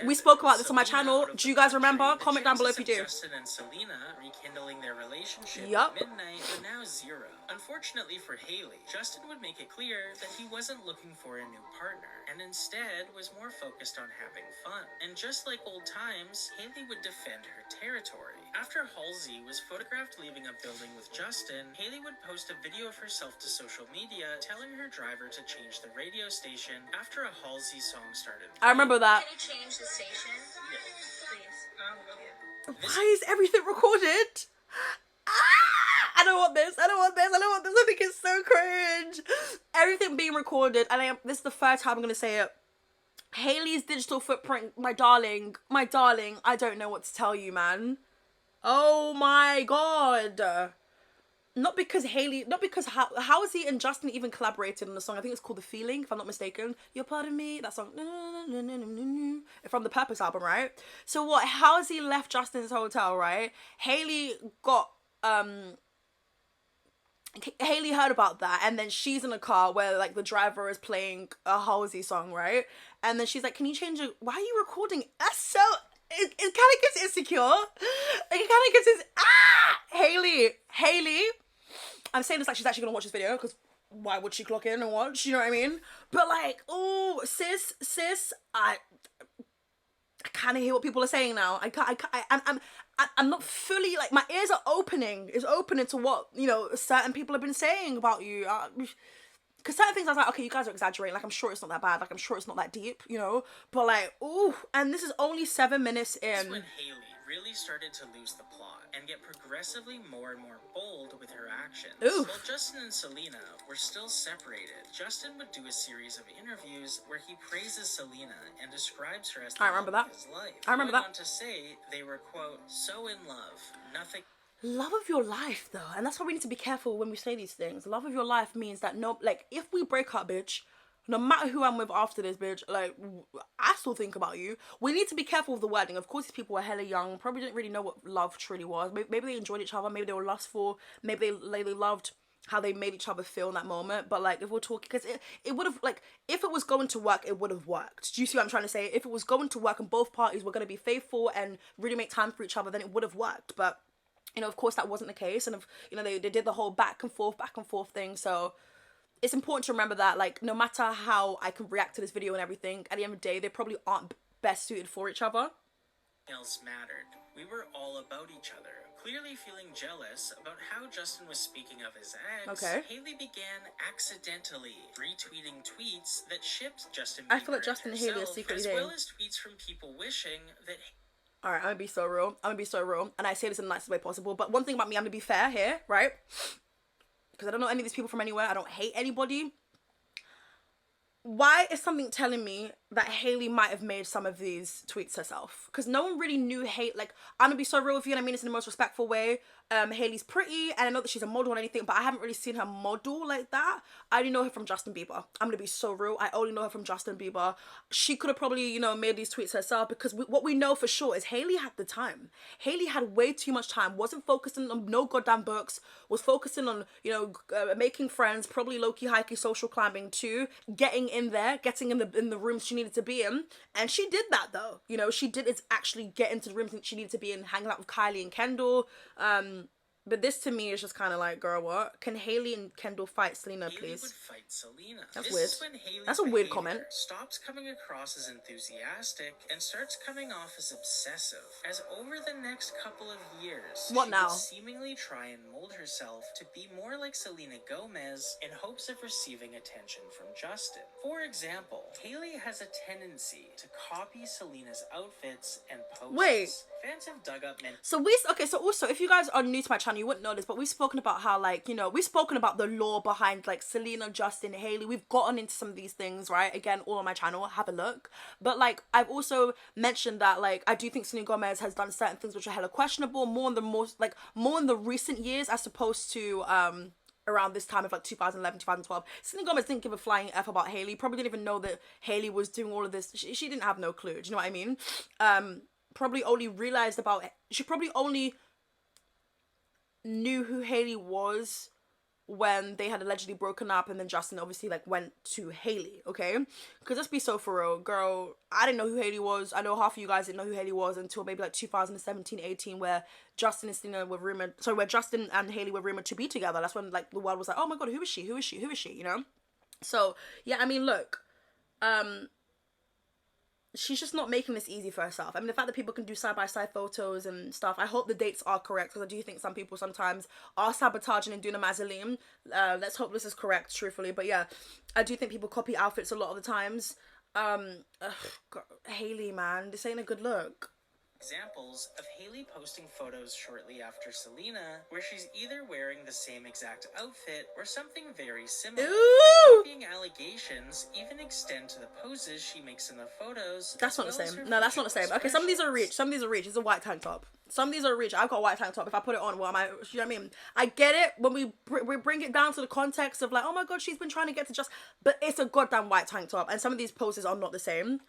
We spoke about this on my channel. Do you guys remember? Comment down below if you do. Justin and Selena rekindling their relationship at midnight were now zero. Unfortunately for Hailey, Justin would make it clear that he wasn't looking for a new partner, and instead was more focused on having fun. And just like old times, Hailey would defend her territory. After Halsey was photographed leaving a building with Justin, Hailey would post a video of herself to social media telling her driver to change the radio station after a Halsey song started playing. I remember that. Can you change the station? Please. Why is everything recorded? I don't want this. I don't want this. I don't want this. I think it's so cringe. Everything being recorded, and this is the third time I'm gonna say it. Hailey's digital footprint, my darling, I don't know what to tell you, man. Oh my god. Not because Halsey and Justin even collaborated on the song. I think it's called The Feeling, if I'm not mistaken. You're part of me, that song. From the Purpose album, right? So what, Halsey left Justin's hotel, right? Hailey heard about that, and then she's in a car where like the driver is playing a Halsey song, right? And then she's like, can you change it? Why are you recording? That's so, it kind of gets insecure. It kind of gets Hailey, I'm saying this like she's actually gonna watch this video, because why would she clock in and watch, you know what I mean? But like, oh, sis, I kind of hear what people are saying now. I'm not fully, like, my ears are opening to what, you know, certain people have been saying about you. Because certain things I was like, okay, you guys are exaggerating. Like, I'm sure it's not that bad. Like, I'm sure it's not that deep, you know? But, like, ooh, and this is only 7 minutes in. This is when Hailey really started to lose the plot and get progressively more and more bold with her actions. Ooh. While Justin and Selena were still separated, Justin would do a series of interviews where he praises Selena and describes her as the love of his life. I remember that. Going on to say they were, quote, so in love, nothing... Love of your life, though, and that's why we need to be careful when we say these things. Love of your life means that, no, like, if we break up, bitch, no matter who I'm with after this, bitch, like, I still think about you. We need to be careful with the wording. Of course, these people were hella young, probably didn't really know what love truly was. Maybe they enjoyed each other, maybe they were lustful, maybe they loved how they made each other feel in that moment. But, like, if we're talking, because it would have, like, if it was going to work, it would have worked. Do you see what I'm trying to say? If it was going to work and both parties were going to be faithful and really make time for each other, then it would have worked. But, you know, of course, that wasn't the case. And, you know, they did the whole back and forth thing. So it's important to remember that, like, no matter how I can react to this video and everything, at the end of the day, they probably aren't best suited for each other. Else mattered. We were all about each other. Clearly feeling jealous about how Justin was speaking of his ex, Okay. Hailey began accidentally retweeting tweets that shipped Justin Bieber I feel like Justin and Hailey are secretly as dating. well as tweets from people wishing that... Alright, I'm gonna be so real. And I say this in the nicest way possible. But one thing about me, I'm gonna be fair here, right? Because I don't know any of these people from anywhere. I don't hate anybody. Why is something telling me that Hailey might have made some of these tweets herself? Because no one really knew like, I'm gonna be so real with you, and I mean this in the most respectful way. Hailey's pretty, and I know that she's a model and anything, but I haven't really seen her model like that. I only know her from Justin Bieber. I'm gonna be so real. I only know her from Justin Bieber. She could have probably, you know, made these tweets herself, because what we know for sure is Hailey had the time. Hailey had way too much time. Wasn't focusing on no goddamn books. Was focusing on, you know, making friends, probably low-key, high-key social climbing too, getting in there, getting in the rooms she needed to be in. And she did that, though. You know, she did actually get into the rooms that she needed to be in, hanging out with Kylie and Kendall. But this to me is just kind of like, girl, what? Can Hailey and Kendall fight Selena, please? Hailey would fight Selena. That's this weird. Is when Hailey's That's a weird comment. Stops coming across as enthusiastic and starts coming off as obsessive. As over the next couple of years, what she now? would seemingly try and mold herself to be more like Selena Gomez in hopes of receiving attention from Justin. For example, Hailey has a tendency to copy Selena's outfits and poses. Wait. Fans have dug up many... So also, if you guys are new to my channel, you wouldn't know this, but we've spoken about how, like, you know, we've spoken about the lore behind, like, Selena, Justin, Hailey. We've gotten into some of these things, right? Again, all on my channel, have a look. But, like, I've also mentioned that, like, I do think Selena Gomez has done certain things which are hella questionable, more in the recent years, as opposed to, around this time of, like, 2011, 2012. Selena Gomez didn't give a flying F about Hailey. Probably didn't even know that Hailey was doing all of this. She didn't have no clue. Do you know what I mean? Probably only realized about... She probably only knew who Hailey was when they had allegedly broken up, and then Justin obviously like went to Hailey, okay? Because let's be so for real, girl, I didn't know who Hailey was. I know half of you guys didn't know who Hailey was until maybe like 2017-18, where Justin and Selena were rumored, sorry, where Justin and Hailey were rumored to be together. That's when like the world was like, oh my god, who is she, you know? So yeah, I mean, look, she's just not making this easy for herself. I mean, the fact that people can do side-by-side photos and stuff, I hope the dates are correct, because I do think some people sometimes are sabotaging and doing a mausoleum. Let's hope this is correct, truthfully. But yeah, I do think people copy outfits a lot of the times. God, Hailey, man, this ain't a good look. Examples of Hailey posting photos shortly after Selena, where she's either wearing the same exact outfit or something very similar. The copying allegations even extend to the poses she makes in the photos. That's not the same. No, that's not the same. Okay, some of these are a reach. Some of these are a reach. It's a white tank top. Some of these are a reach. I've got a white tank top. If I put it on, what am I? You know what I mean? I get it when we bring it down to the context of like, oh my god, she's been trying to get to just, but it's a goddamn white tank top, and some of these poses are not the same.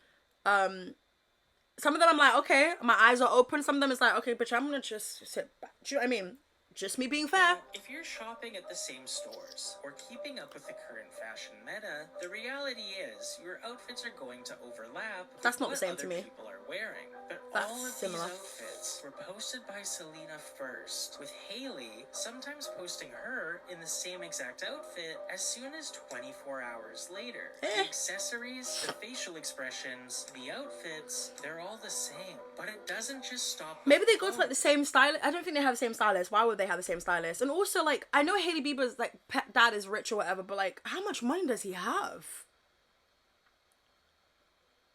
Some of them I'm like, okay, my eyes are open. Some of them is like, okay, bitch, I'm gonna just sit back. Do you know what I mean? Just me being fair. Now, if you're shopping at the same stores or keeping up with the current fashion meta, the reality is your outfits are going to overlap. That's not the what same other to me. People are wearing, but That's all of similar. these outfits were posted by Selena first, with Hailey sometimes posting her in the same exact outfit as soon as 24 hours later. The accessories, the facial expressions, the outfits, they're all the same, but it doesn't just stop. Maybe they go to like the same stylist. I don't think they have the same stylist. Why would they have the same stylist? And also, like, I know Hailey Bieber's like pet dad is rich or whatever, but like, how much money does he have?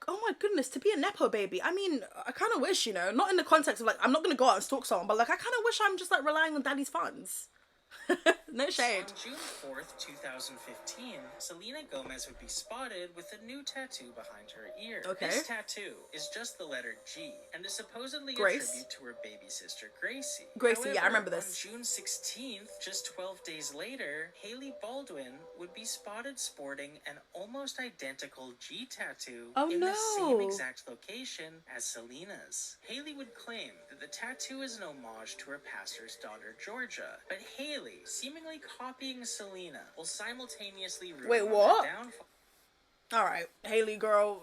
Oh my goodness, to be a nepo baby. I mean, I kind of wish, you know, not in the context of like, I'm not gonna go out and stalk someone, but like, I kind of wish I'm just like relying on daddy's funds. No shade. On June 4th, 2015, Selena Gomez would be spotted with a new tattoo behind her ear. Okay. This tattoo is just the letter G and is supposedly Grace. a tribute to her baby sister, Gracie. Gracie, yeah, I However, remember this. On June 16th, just 12 days later, Hailey Baldwin would be spotted sporting an almost identical G tattoo in the same exact location as Selena's. Hailey would claim that the tattoo is an homage to her pastor's daughter, Georgia, but Hailey, seemingly copying Selena, will simultaneously ruin Wait, what? her downfall. All right, Hailey girl,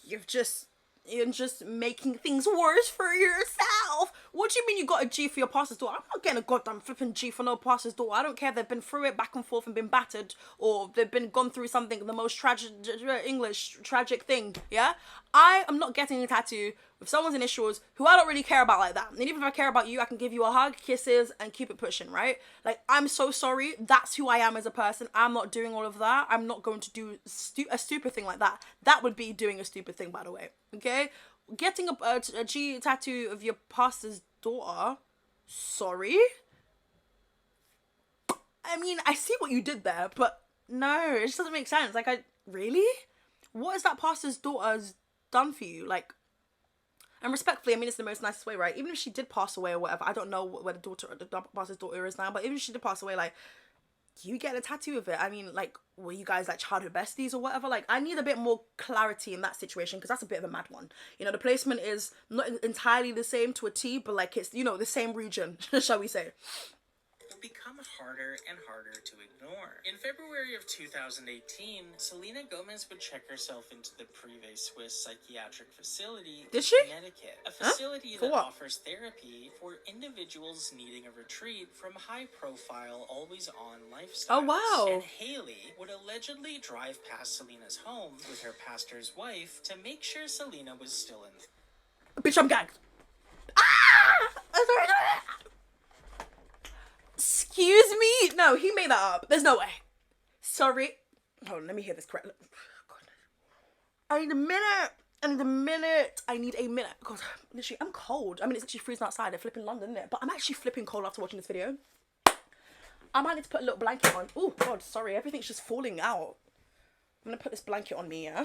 you're just making things worse for yourself. What do you mean you got a G for your pastor's daughter? I'm not getting a goddamn flipping G for no pastor's daughter. I don't care if they've been through it back and forth and been battered, or they've been gone through something, the most tragic thing, yeah? I am not getting a tattoo with someone's initials who I don't really care about like that. And even if I care about you, I can give you a hug, kisses, and keep it pushing, right? Like, I'm so sorry. That's who I am as a person. I'm not doing all of that. I'm not going to do a stupid thing like that. That would be doing a stupid thing, by the way, okay? Getting a G tattoo of your pastor's daughter, sorry? I mean, I see what you did there, but no, it just doesn't make sense. Like, really? What has that pastor's daughter's done for you? Like, and respectfully, I mean, it's the most nicest way, right? Even if she did pass away or whatever, I don't know where the pastor's daughter is now, but even if she did pass away, like, you get a tattoo of it. I mean, like, were you guys like childhood besties or whatever? Like, I need a bit more clarity in that situation, because that's a bit of a mad one. You know, the placement is not entirely the same to a T, but like, it's, you know, the same region, shall we say. Will become harder and harder to ignore. In February of 2018, Selena Gomez would check herself into the Privé Swiss Psychiatric Facility Did she? in Connecticut, a facility that what? offers therapy for individuals needing a retreat from high-profile, always-on lifestyles. Oh, wow. And Hailey would allegedly drive past Selena's home with her pastor's wife to make sure Selena was still in. Bitch, I'm gagged. Ah! Excuse me? No, he made that up. There's no way. Sorry. Hold on, let me hear this correctly. I need a minute. I need a minute. God, literally, I'm cold. I mean, it's actually freezing outside. They're flipping London, isn't it? But I'm actually flipping cold after watching this video. I might need to put a little blanket on. Oh, God, sorry. Everything's just falling out. I'm going to put this blanket on me, yeah?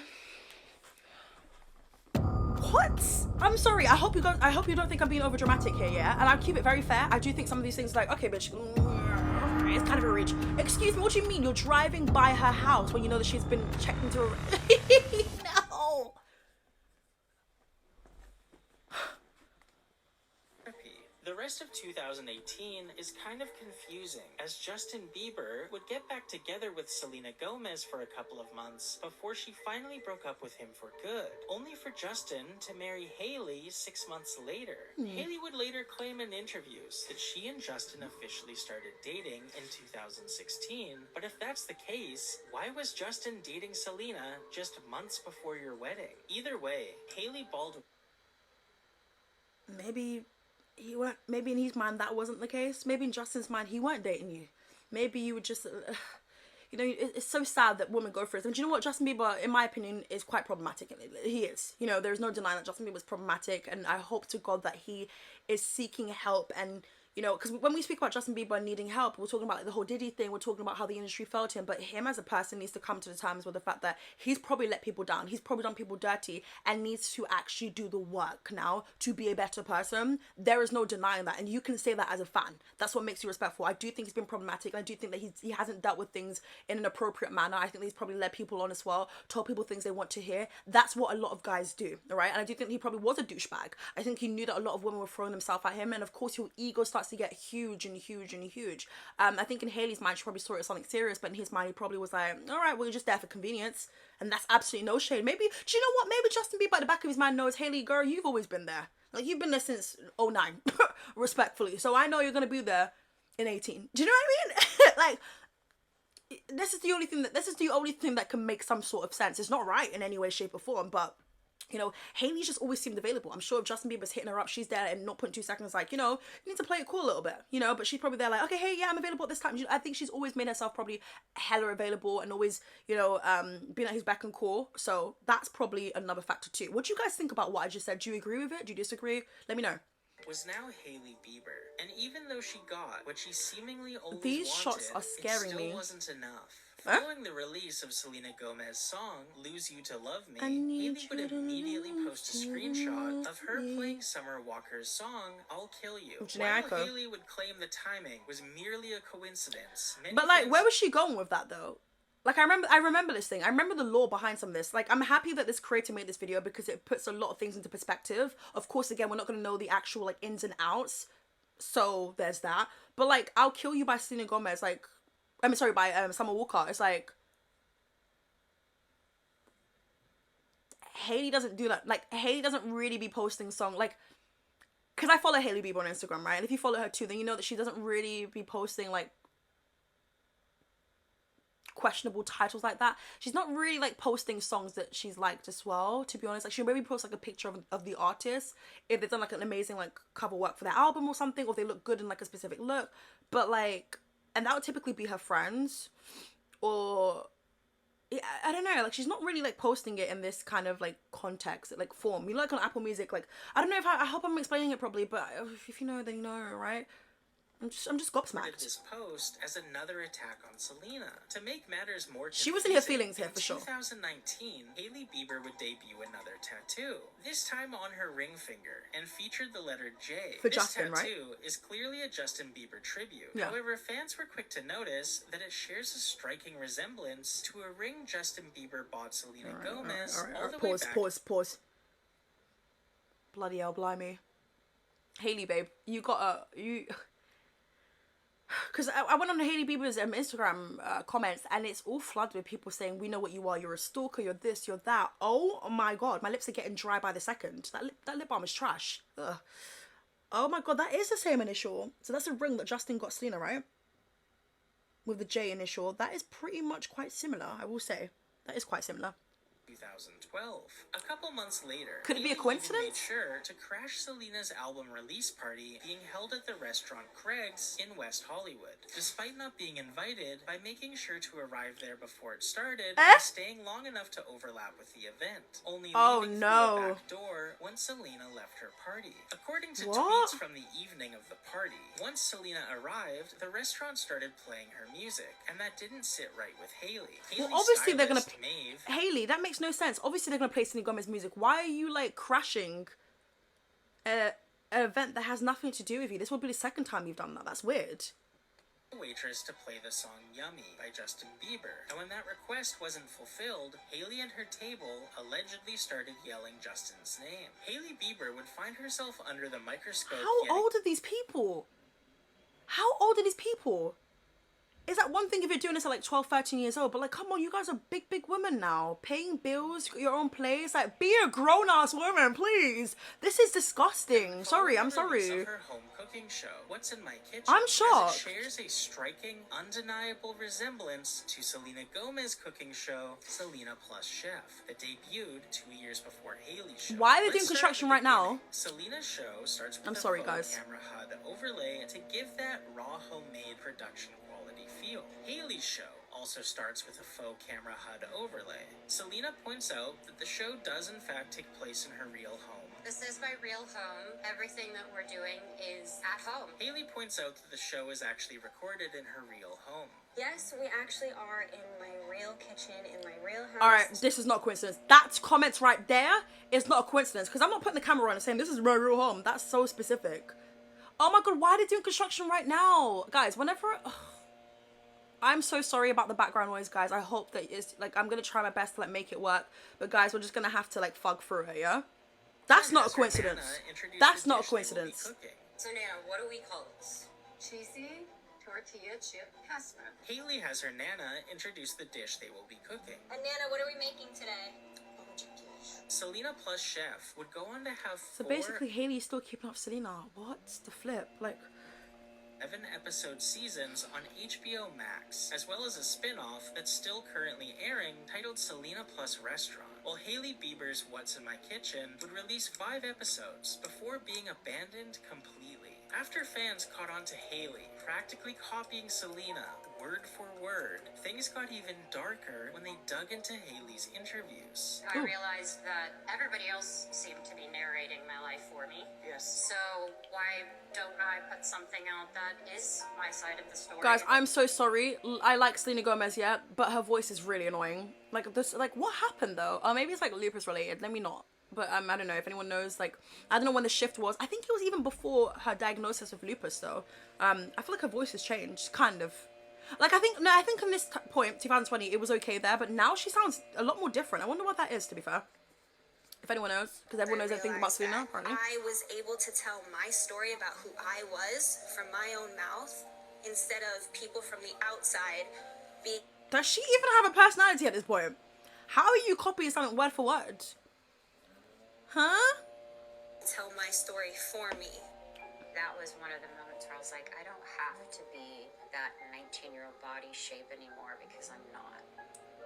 What? I'm sorry. I hope you don't think I'm being over dramatic here, yeah? And I'll keep it very fair. I do think some of these things like, okay, bitch, it's kind of a reach. Excuse me, what do you mean? You're driving by her house when you know that she's been checked into a... No. The rest of 2018 is kind of confusing, as Justin Bieber would get back together with Selena Gomez for a couple of months before she finally broke up with him for good, only for Justin to marry Hailey 6 months later. Hailey would later claim in interviews that she and Justin officially started dating in 2016, but if that's the case, why was Justin dating Selena just months before your wedding? Either way, Hailey Baldwin... Maybe he weren't. Maybe in his mind that wasn't the case. Maybe in Justin's mind he weren't dating you. Maybe you would just, you know, it's so sad that women go through this. And do you know what? Justin Bieber, in my opinion, is quite problematic. He is. You know, there's no denying that Justin Bieber is problematic, and I hope to God that he is seeking help. And you know, because when we speak about Justin Bieber needing help, we're talking about like the whole Diddy thing, we're talking about how the industry failed him, but him as a person needs to come to the terms with the fact that he's probably let people down, he's probably done people dirty, and needs to actually do the work now to be a better person. There is no denying that, and you can say that as a fan. That's what makes you respectful. I do think he's been problematic, and I do think that he hasn't dealt with things in an appropriate manner. I think that he's probably led people on as well, told people things they want to hear. That's what a lot of guys do, all right? And I do think he probably was a douchebag. I think he knew that a lot of women were throwing themselves at him, and of course your ego starts to get huge. I think in Hailey's mind she probably saw it as something serious, but in his mind he probably was like, all right, well, you're just there for convenience, and that's absolutely no shade. Maybe, do you know what, maybe Justin Bieber at the back of his mind knows, Hailey, girl, you've always been there. Like, you've been there since 09 respectfully, so I know you're gonna be there in 18. Do you know what I mean? Like, this is the only thing that can make some sort of sense. It's not right in any way, shape or form, but you know, Hailey's just always seemed available. I'm sure if Justin Bieber's hitting her up, she's there in 0.2 seconds, like, you know, you need to play it cool a little bit, you know, but she's probably there like, okay, hey, yeah, I'm available at this time. I think she's always made herself probably hella available and always, you know, being at his beck and call. So that's probably another factor too. What do you guys think about what I just said? Do you agree with it? Do you disagree? Let me know. Was now Hailey Bieber, and even though she got what she seemingly always These wanted, shots are scaring it still me. wasn't enough. Huh? Following the release of Selena Gomez's song, Lose You to Love Me, need Hailey would you to immediately lose post a screenshot of her me. playing Summer Walker's song, I'll Kill You. Jelena. While Hailey would claim the timing was merely a coincidence. But like, where was she going with that though? Like, I remember this thing. I remember the lore behind some of this. Like, I'm happy that this creator made this video because it puts a lot of things into perspective. Of course, again, we're not going to know the actual, like, ins and outs. So, there's that. But, like, I'll Kill You by Selena Gomez, like... by Summer Walker. It's like... Hailey doesn't do that. Like, Hailey doesn't really be posting song. Like... Because I follow Hailey Bieber on Instagram, right? And if you follow her too, then you know that she doesn't really be posting, like... questionable titles like that. She's not really like posting songs that she's liked as well, to be honest. Like, she'll maybe post like a picture of the artist if they've done like an amazing like cover work for their album or something, or if they look good in like a specific look. But like, and that would typically be her friends, or I don't know, like she's not really like posting it in this kind of like context, like form, you know, like on Apple Music. Like, I don't know if I hope I'm explaining it properly, but if you know, then you know, right? I'm just gobsmacked. This post as another attack on Selena. To make matters more confusing, she was in her feelings here for sure. In 2019, Hailey Bieber would debut another tattoo, this time on her ring finger, and featured the letter J. For this Justin, tattoo right? is clearly a Justin Bieber tribute. Yeah. However, fans were quick to notice that it shares a striking resemblance to a ring Justin Bieber bought Selena Gomez all the way back. Pause. Bloody hell, blimey. Hailey, babe, you got you... Because I went on Hailey Bieber's Instagram comments, and it's all flooded with people saying, we know what you are, you're a stalker, you're this, you're that. Oh my god, my lips are getting dry by the second. That lip balm is trash. Ugh. Oh my god, that is the same initial. So that's a ring that Justin got Selena, right? With the J initial. That is pretty much quite similar, I will say. That is quite similar. 2012. A couple months later, could it be a Hailey coincidence? made sure to crash Selena's album release party being held at the restaurant Craig's in West Hollywood, despite not being invited, by making sure to arrive there before it started and staying long enough to overlap with the event, only leaving through a back door once Selena left her party. According to tweets from the evening of the party, once Selena arrived, the restaurant started playing her music, and that didn't sit right with Hailey. Well, obviously they're gonna... Maeve, Hailey, that makes no sense. Obviously they're gonna play Selena Gomez music. Why are you like crashing an event that has nothing to do with you? This will be the second time you've done that. That's weird. waitress to play the song Yummy by Justin Bieber. And when that request wasn't fulfilled, Hailey and her table allegedly started yelling Justin's name. Hailey Bieber would find herself under the microscope. How old are these people? How old are these people? It's like one thing if you're doing this at like 12, 13 years old, but like, come on, you guys are big women now. Paying bills, got your own place. Like, be a grown-ass woman, please. This is disgusting. Sorry, I'm sorry. Of her home cooking show, What's in My Kitchen, I'm shocked. As it shares a striking, undeniable resemblance to Selena Gomez's cooking show, Selena Plus Chef, that debuted 2 years before Hailey's show. Why are they doing construction right now? Selena's show starts with I'm a sorry, faux guys. camera HUD overlay to give that raw homemade production quality feel. Hailey's show also starts with a faux camera HUD overlay. Selena points out that the show does in fact take place in her real home. This is my real home. Everything that we're doing is at home. Hailey points out that the show is actually recorded in her real home. Yes, we actually are in my real kitchen, in my real house. Alright, this is not a coincidence. That comment right there is not a coincidence, because I'm not putting the camera on and saying this is my real home. That's so specific. Oh my god, why are they doing construction right now? Guys, whenever... I'm so sorry about the background noise, guys. I hope that it's, like, I'm gonna try my best to, like, make it work. But guys, we're just gonna have to, like, fug through it, yeah? That's not a coincidence. That's not a coincidence. So Nana, what do we call this? Cheesy tortilla chip pasta. Hailey has her Nana introduce the dish they will be cooking. And Nana, what are we making today? Selena Plus Chef would go on to have So basically, Hailey's still keeping up Selena. What's the flip? Like... 7-episode seasons on HBO Max, as well as a spin-off that's still currently airing titled Selena Plus Restaurant, while Hailey Bieber's What's in My Kitchen would release 5 episodes before being abandoned completely. After fans caught on to Hailey practically copying Selena word for word, things got even darker when they dug into Hailey's interviews. I realized that everybody else seemed to be narrating my life for me. Yes. So why don't I put something out that is my side of the story? Guys, I'm so sorry. I like Selena Gomez, yeah, but her voice is really annoying. Like, this, like, what happened, though? Maybe it's, like, lupus related. Let me not. But, I don't know if anyone knows, like, I don't know when the shift was. I think it was even before her diagnosis with lupus, though. I feel like her voice has changed, kind of. Like, I think in this point, 2020, it was okay there, but now she sounds a lot more different. I wonder what that is, to be fair. If anyone knows, because everyone knows everything about Selena, apparently. I was able to tell my story about who I was from my own mouth, instead of people from the outside being... Does she even have a personality at this point? How are you copying something word for word? Huh? Tell my story for me. That was one of the moments where I was like, I don't have to be that 19-year-old body shape anymore because I'm not.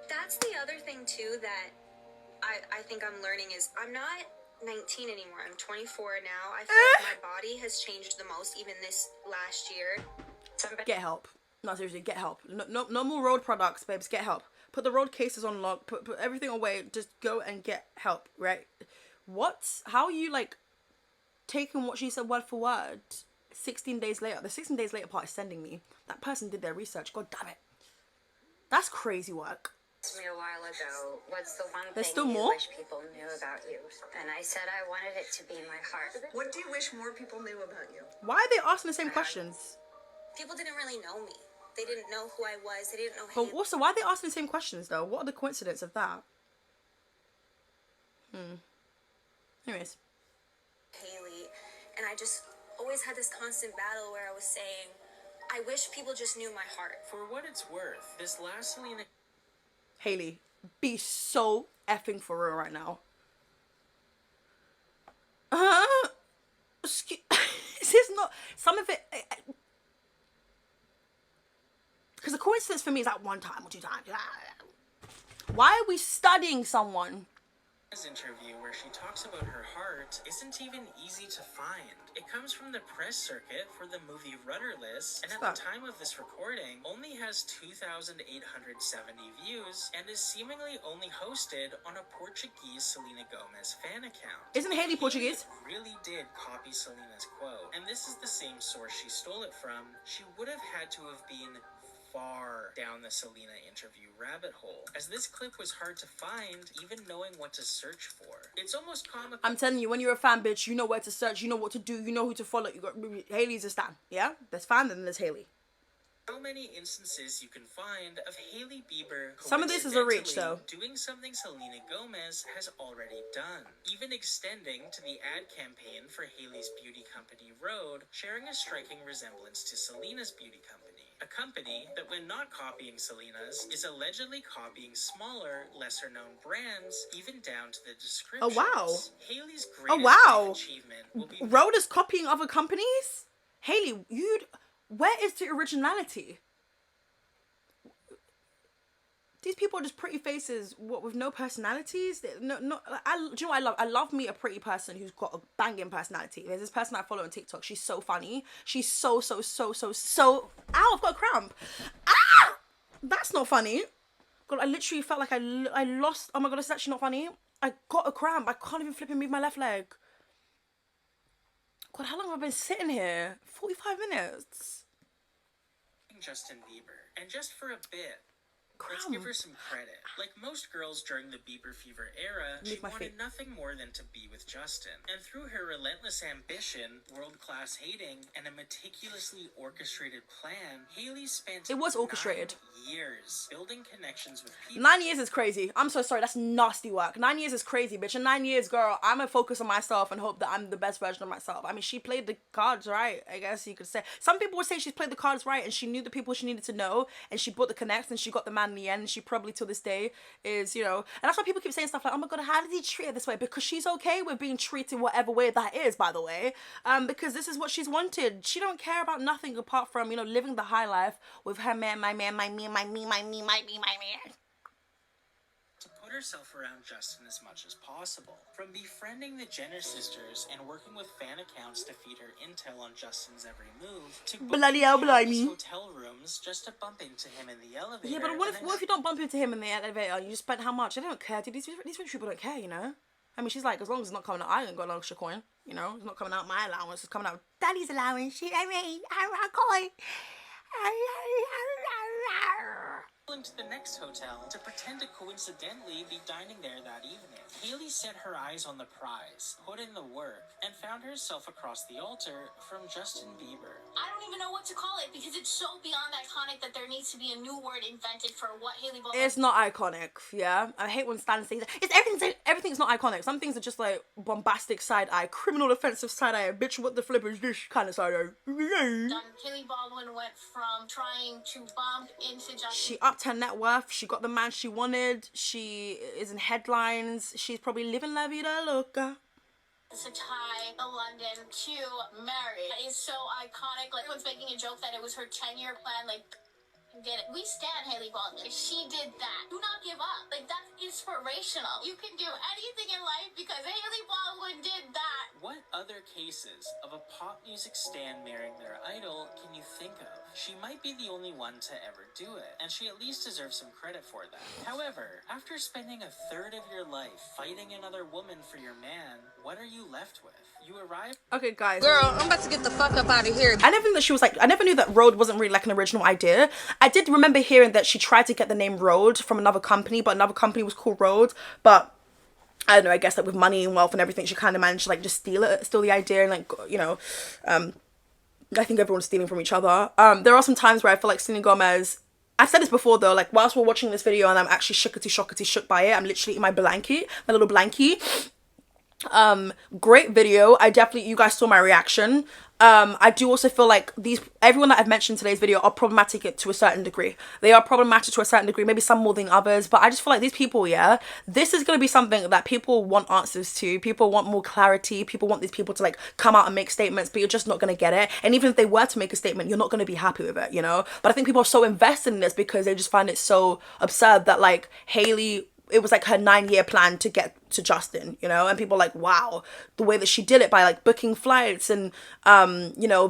That's the other thing, too, that I think I'm learning is I'm not 19 anymore. I'm 24 now. I feel like my body has changed the most, even this last year. Get help. No, seriously, get help. No more road products, babes. Get help. Put the road cases on lock. Put everything away. Just go and get help, right? What? How are you, like, taking what she said word for word 16 days later? The 16 days later part is sending me. That person did their research. God damn it. That's crazy work. Asked me a while ago, what's the one There's thing still you more? wish people knew about you? And I said I wanted it to be my heart. What do you wish more people knew about you? Why are they asking the same questions? People didn't really know me. They didn't know who I was. They didn't know But Hailey. also, why are they asking the same questions, though? What are the coincidences of that? Anyways. Hailey. And I just always had this constant battle where I was saying, I wish people just knew my heart. For what it's worth, this last Selena... Hailey, be so effing for real right now. Excuse... This is not... Some of it... Because the coincidence for me is that one time or 2 times. Why are we studying someone? interview where she talks about her heart isn't even easy to find. It comes from the press circuit for the movie Rudderless, and at the time of this recording, only has 2,870 views and is seemingly only hosted on a Portuguese Selena Gomez fan account. Isn't Hailey Portuguese? Really did copy Selena's quote, and this is the same source she stole it from. She would have had to have been far down the Selena interview rabbit hole, as this clip was hard to find, even knowing what to search for. It's almost comical. I'm telling you, when you're a fan, bitch, you know where to search, you know what to do, you know who to follow. You got Hailey's a stan, yeah? There's fan, then there's Hailey. So many instances you can find of Hailey Bieber Some of this is a reach, though. doing something Selena Gomez has already done, even extending to the ad campaign for Hailey's beauty company Rhode, sharing a striking resemblance to Selena's beauty company. A company that, when not copying Selena's, is allegedly copying smaller, lesser-known brands, even down to the descriptions. Oh, wow. Hailey's greatest achievement will be... Rhode is copying other companies? Hailey, where is the originality? These people are just pretty faces, with no personalities. Do you know what I love? I love me a pretty person who's got a banging personality. There's this person I follow on TikTok. She's so funny. She's so. Ow! I've got a cramp. Ah! That's not funny. God, I literally felt like I lost. Oh my god, this is actually not funny. I got a cramp. I can't even flip and move my left leg. God, how long have I been sitting here? 45 minutes. Justin Bieber, and just for a bit, let's give her some credit. Like most girls during the Bieber fever era, she wanted nothing more than to be with Justin. And through her relentless ambition, world-class hating, and a meticulously orchestrated plan, Hailey spent 9 years building connections with people. 9 years is crazy. I'm so sorry. That's nasty work. 9 years is crazy, bitch. In 9 years, girl, I'm gonna focus on myself and hope that I'm the best version of myself. I mean, she played the cards right, I guess you could say. Some people would say she's played the cards right and she knew the people she needed to know and she brought the connects and she got the man in the end, and she probably till this day is, and that's why people keep saying stuff like, oh my god, how did he treat her this way? Because she's okay with being treated whatever way that is, by the way, because this is what she's wanted. She don't care about nothing apart from, living the high life with her man, my man, my me, my me, my me, my me, my man. To put herself around Justin as much as possible. From befriending the Jenner sisters and working with fan accounts to feed her intel on Justin's every move, to booking hotel rooms just to bump into him in the elevator. Yeah, but what if you don't bump into him in the elevator? You just spent how much? I don't care, dude. These rich people don't care, I mean, she's like, as long as it's not coming out, I ain't got no extra coin. It's not coming out my allowance. It's coming out daddy's allowance. I'm a coin. To the next hotel to pretend to coincidentally be dining there that evening. Hailey set her eyes on the prize, put in the work, and found herself across the altar from Justin Bieber. I don't even know what to call it because it's so beyond iconic that there needs to be a new word invented for what Hailey Bieber. It's not iconic, yeah. I hate when Stan says everything's not iconic. Some things are just like bombastic side eye, criminal offensive side eye, bitch. What the flip is this kind of side eye? Hailey Baldwin went from trying to bump into Justin. She upped her net worth. She got the man she wanted. She is in headlines. She's probably living la vida loca. To tie the London to marry. It is so iconic. Like, everyone's making a joke that it was her 10-year plan. Like, did it. We stand Hailey Baldwin. She did that. Do not give up. Like, that's inspirational. You can do anything in life because Hailey Baldwin did that. What other cases of a pop music stan marrying their idol can you think of? She might be the only one to ever do it, and she at least deserves some credit for that. However, after spending a third of your life fighting another woman for your man, what are you left with? You arrive. Okay, guys. Girl, I'm about to get the fuck up out of here. I never knew that she was like, I never knew that Rhode wasn't really like an original idea. I did remember hearing that she tried to get the name Rhode from another company, but another company was called Rhode. But I don't know, I guess like with money and wealth and everything, she kind of managed to like just steal the idea and like, I think everyone's stealing from each other. There are some times where I feel like Selena Gomez, I've said this before though, like whilst we're watching this video and I'm actually shook by it, I'm literally in my blankie, my little blankie. Great video. You guys saw my reaction. I do also feel like everyone that I've mentioned in today's video are problematic to a certain degree. They are problematic to a certain degree, maybe some more than others, but I just feel like these people, this is going to be something that people want answers to. People want more clarity. People want these people to like come out and make statements, but you're just not going to get it. And even if they were to make a statement, you're not going to be happy with it, But I think people are so invested in this because they just find it so absurd that like Hailey, it was like her 9-year plan to get to Justin, and people are like, wow, the way that she did it by like booking flights and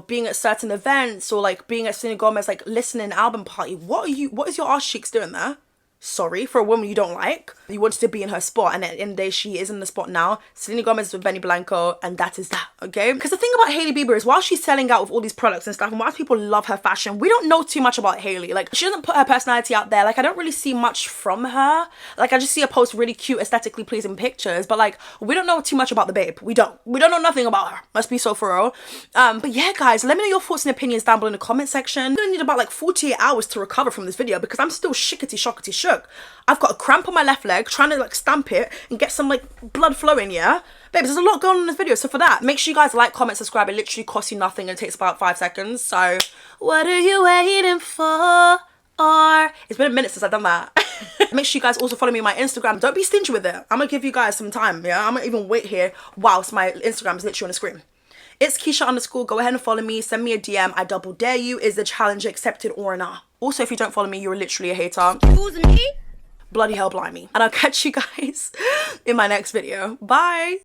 being at certain events or like being at Selena Gomez like listening album party. What is your ass cheeks doing there? Sorry, for a woman you don't like. You wanted to be in her spot, and at the end of the day, she is in the spot now. Selena Gomez is with Benny Blanco, and that is that, okay? Because the thing about Hailey Bieber is, while she's selling out with all these products and stuff, and while people love her fashion, we don't know too much about Hailey. Like, she doesn't put her personality out there. Like, I don't really see much from her. Like, I just see her post really cute, aesthetically pleasing pictures, but like, we don't know too much about the babe. We don't know nothing about her. Must be so for real. But yeah, guys, let me know your thoughts and opinions down below in the comment section. I'm gonna need about like 48 hours to recover from this video because I'm still shickety shook. I've got a cramp on my left leg, trying to like stamp it and get some like blood flowing, yeah? Babes, there's a lot going on in this video, so for that, make sure you guys like, comment, subscribe. It literally costs you nothing and it takes about 5 seconds, so what are you waiting for? It's been a minute since I've done that. Make sure you guys also follow me on my Instagram. Don't be stingy with it. I'm gonna give you guys some time, yeah? I'm gonna even wait here whilst my Instagram is literally on the screen. Itzkeisha_, go ahead and follow me, send me a DM. I double dare you. Is the challenge accepted or not? Also, if you don't follow me, you're literally a hater. Bloody hell, blimey. And I'll catch you guys in my next video. Bye.